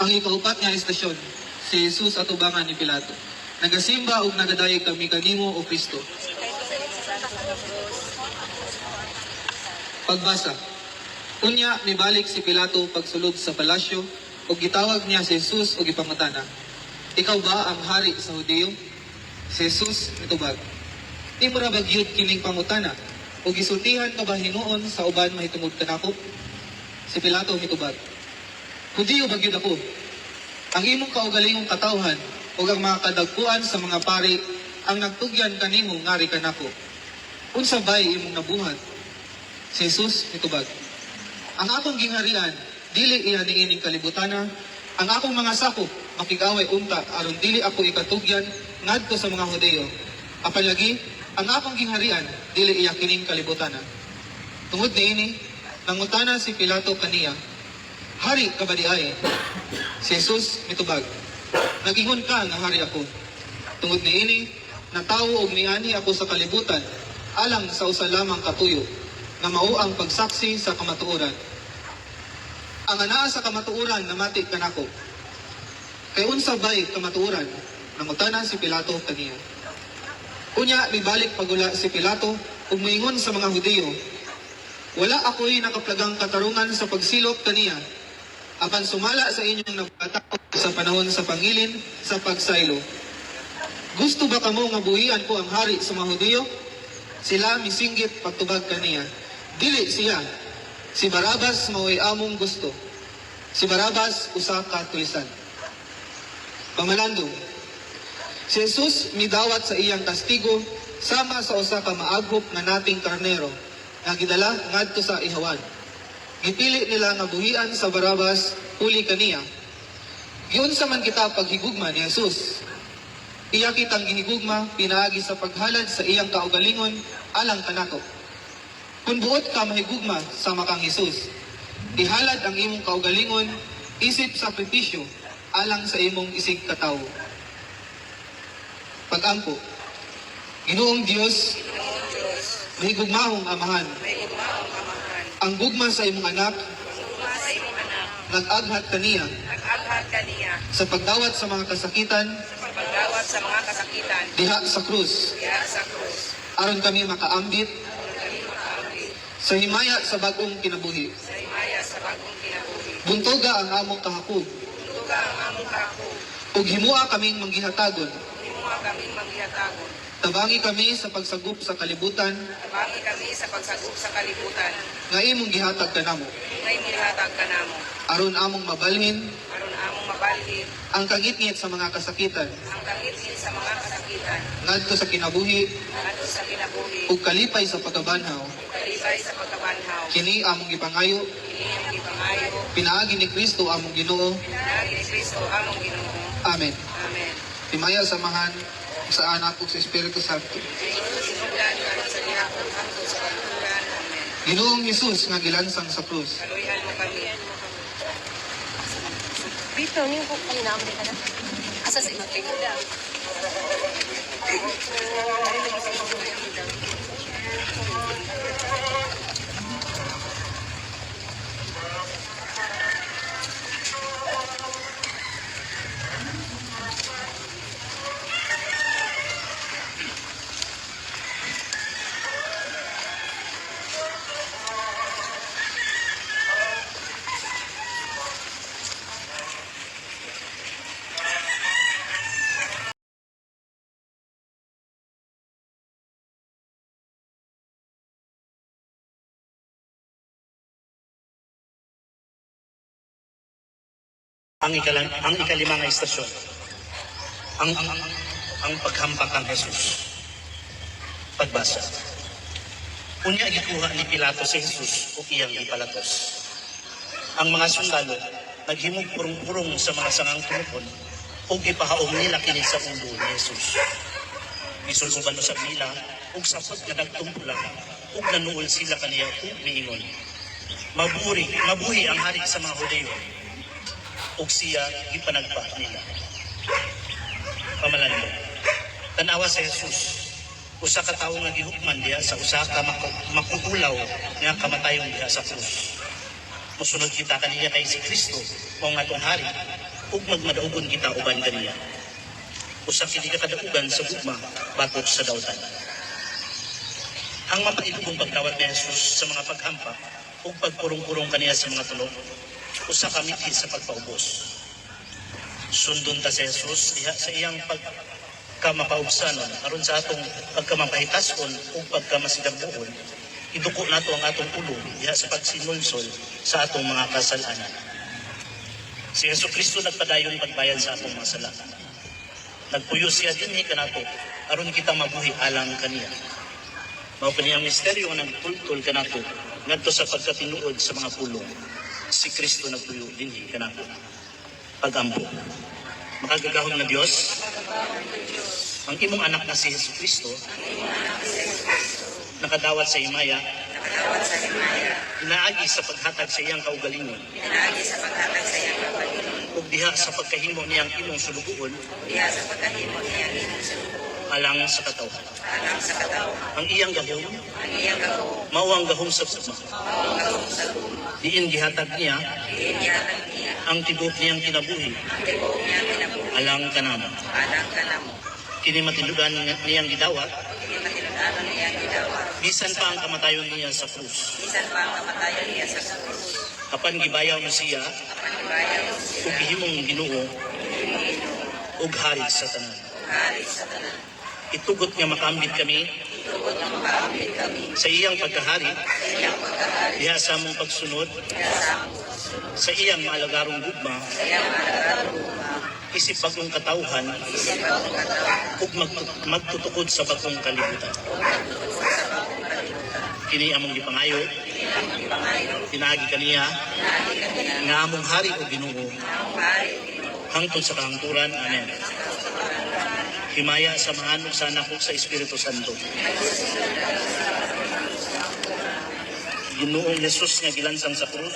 Ang ikaupat nga istasyon, si Jesus atubangan ni Pilato. Nagasimba ug nagadayeg kami kanimo o Kristo. Pagbasa. Unya mibalik si Pilato pagsulod sa palasyo ug gitawag niya si Jesus ug ipangutana. Ikaw ba ang hari sa Hudiyo? Si Jesus mitubag. Di mo ra bagyud kining pangutana ug gisultihan ka ba hinuon sa uban mahitungod kanako? Si Pilato mitubag. Hudiyo bagyud ako. Ang imong kaugalingong katawhan ug ang mga kadagkuan sa mga pari ang nagtugyan kanimo ngari kanako. Unsa bay imong nabuhat? Si Jesus mitubag. Ang akong gingharian dili iya niining kalibutana, ang akong mga sakop makigaway unta aron dili ako ikatugyan ngadto sa mga Hudiyo. Apan lagi, ang akong gingharian dili iya kining kalibutana. Tungod niini, nangutana si Pilato kaniya, hari ka ba di ay? Si Jesus mitubag. Nagingon ka nga hari ako. Tungod niini, natawo og miani ako sa kalibutan alang sa usa lamang katuyo nga mao ang pagsaksi sa kamatuoran. Ang anaa sa kamatuoran namati kanako. Kay unsa bay kamatuoran? Nangutana si Pilato kaniya. Unya mibalik pagula si Pilato ug moingon sa mga Hudiyo, wala ako'y nakaplagang katarungan sa pagsilot kaniya, apan sumala sa inyong nagpatakot sa panahon sa pangilin sa pagsaylo. Gusto ba kamo nga buhian ko ang hari sa mga Hudiyo? Sila misinggit pagtubag kaniya. Dili siya. Si Barabas mao'y among gusto. Si Barabas usa ka tulisan. Pamalandong. Si Jesus midawat sa iyang kastigo sama sa usa ka maaghop nga nating karnero nga gidala ngadto sa ihawan. Gipili nila nga buhian sa Barabas huli kaniya. Giunsa man kita paghigugma ni Jesus. Iya kitang gihigugma pinaagi sa paghalad sa iyang kaugalingon alang kanako. Kung buot ka mahigugma sama kang Jesus, ihalad ang imong kaugalingon isip sakripisyo alang sa imong isig katawo. Pag-ampo. Ginoong Dios, mahigugmahong amahan. Ang gugma sa imong anak, nag-aghat kaniya sa pagdawat sa mga kasakitan, diha sa krus. Aron kami makaambit sa himaya sa bagong kinabuhi. Buntoga ang among kahakog. Ug himua kaming manggihatagon. Tabangi kami sa pagsagop sa kalibutan. Nga imong gihatag kanamo. Aron among mabalhin. Ang kangit-ngit sa mga kasakitan. Ngadto sa kinabuhi. Ug kalipay sa pagkabanhaw. Kini among gipangayo. Pinaagi ni Kristo among Ginoo. Amen. Timaya samahan sa anak ug sa Espiritu Santo. Ginoong Jesus nga gilansang sa krus. Dito, niyo po kayo naman ka na. Asa sa imong tingin. Ang ikalimang istasyon, ang paghampak ng Jesus. Pagbasa. Unya gikuha ni Pilato si Jesus o iyang ipalatos. Ang mga sundalo naghimog purong-purong sa mga sangang tulupon o ipahaom nila kini sa ulo ni Jesus. Isusuban sa mila o sapot na nagtumpulang o nanuol sila kaniya o miingon. Mabuhi ang hari sa mga Hudiyo. O siya ipanagpa nila. Pamalando. Tanawa sa Jesus. Usa ka tawo nga gihukman diha sa usa ka makukulaw nga kamatayong diha sa krus. Musunod kita kaniya kay si Kristo, mao nga tong hari. ug magmadaugon kita uban kaniya. Usa kini ka kadaugan sa gugma batok sa dawtan. Ang mapailugong pagdawat ni Jesus sa mga paghampa ug pagpurong-purong kaniya sa mga tulog, usa ka mithi sa pagpaubos. Sundon ta si Jesus diha sa iyang pagkamapaubsanon aron sa atong pagkamapahitason ug pagkamasigarbuon. Iduko nato ang atong ulo diha sa pagsinulsol sa atong mga kasalanan. Si Jesucristo nagpadayon pagbayad sa atong mga sala. Nagpuyo siya dinhi kanato aron kita mabuhi alang kaniya. Mao kaniyang misteryo nga nagtultol kanato ngadto sa pagkatinuod sa mga pulong. Si Kristo nagpuyo dinhi kanato. Pagampo. Makagagahom na Dios, ang imong anak na si Jesucristo, nakadawat sa himaya, inaagi sa paghatag sa iyang kaugalingon, ug diha sa pagkahimo niyang imong sulugoon, alang sa katawhan. Ang iyang gahom, mao ang gahom sa gugma. Diin gihatag niya ang tibok niyang kinabuhi, alang kanamo. Kini matiludan niyang gidawat, bisan pa ang kamatayon niya sa krus. Apan gibayaw mo siya, ug gihimong Ginoo, ug hari sa tanan. Itugot nga makaambit kami sa iyang pagkahari, diha sa among pagsunod, sa iyang malagarong gugma, isip bagong katawhan, ug magtutukod sa bagong kalibutan. Kini among gipangayo, pinaagi kaniya, nga among hari o Ginoo, hangtod sa kahangturan. Amen. Himaya sa mga anak sa anak sa Espiritu Santo. Ginoong Jesus nga gilansang sa krus,